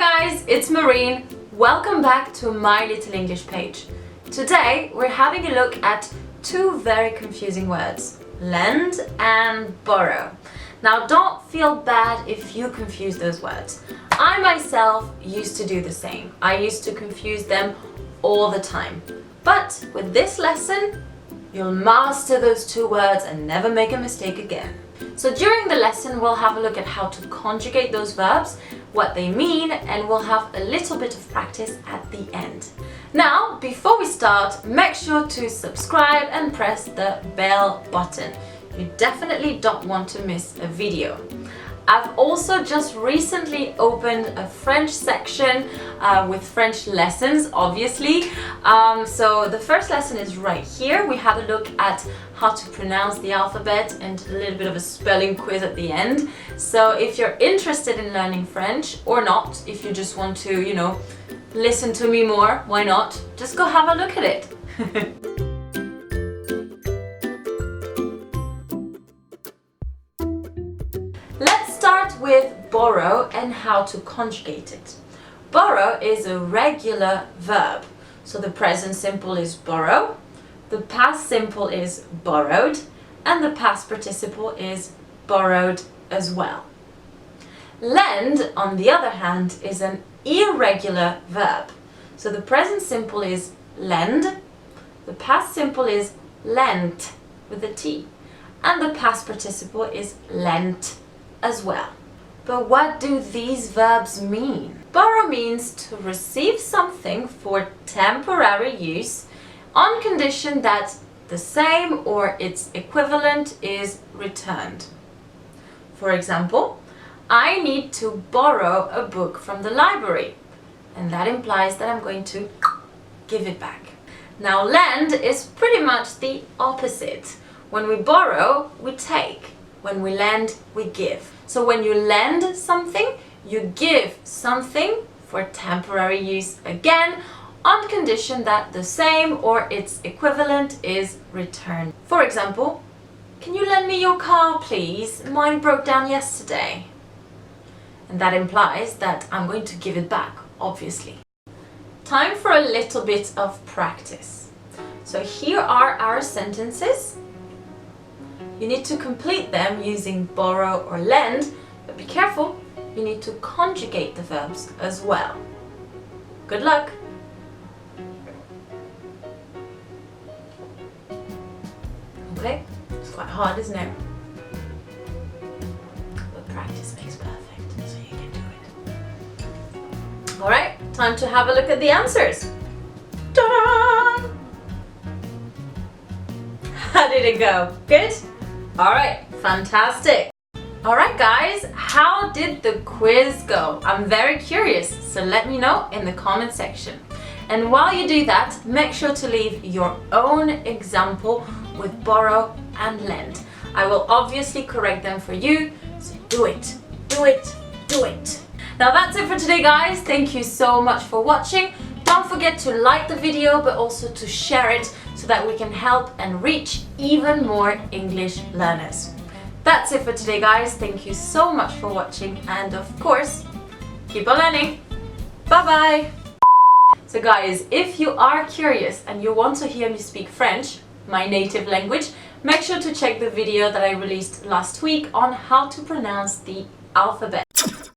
guys, it's Marine. Welcome back to my little English page. Today we're having a look at two very confusing words, lend and borrow. Now don't feel bad if you confuse those words. I myself used to do the same. I used to confuse them all the time. But with this lesson, you'll master those two words and never make a mistake again. So during the lesson, we'll have a look at how to conjugate those verbs, what they mean, and we'll have a little bit of practice at the end. Now, before we start, make sure to subscribe and press the bell button. You definitely don't want to miss a video. I've also just recently opened a French section with French lessons, obviously. So the first lesson is right here. We had a look at how to pronounce the alphabet and a little bit of a spelling quiz at the end. So if you're interested in learning French or not, if you just want to, listen to me more, why not? Just go have a look at it. Let's start with borrow and how to conjugate it. Borrow is a regular verb. So the present simple is borrow, the past simple is borrowed, and the past participle is borrowed as well. Lend, on the other hand, is an irregular verb. So the present simple is lend, the past simple is lent with a T, and the past participle is lent as well. But what do these verbs mean? Borrow means to receive something for temporary use on condition that the same or its equivalent is returned. For example, I need to borrow a book from the library, and that implies that I'm going to give it back. Now, lend is pretty much the opposite. When we borrow, we take. When we lend, we give. So when you lend something, you give something for temporary use again, on condition that the same or its equivalent is returned. For example, can you lend me your car, please? Mine broke down yesterday. And that implies that I'm going to give it back, obviously. Time for a little bit of practice. So here are our sentences. You need to complete them using borrow or lend, but be careful, you need to conjugate the verbs as well. Good luck! Okay, it's quite hard, isn't it? But practice makes perfect, so you can do it. Alright, time to have a look at the answers. Ta-da! How did it go? Good? Alright, fantastic. Alright guys, how did the quiz go? I'm very curious, so let me know in the comment section. And while you do that, make sure to leave your own example with borrow and lend. I will obviously correct them for you, so do it, do it, do it. Now that's it for today guys, thank you so much for watching. Don't forget to like the video, but also to share it so that we can help and reach even more English learners. That's it for today guys, thank you so much for watching, and of course, keep on learning. Bye bye! So guys, if you are curious and you want to hear me speak French, my native language, make sure to check the video that I released last week on how to pronounce the alphabet.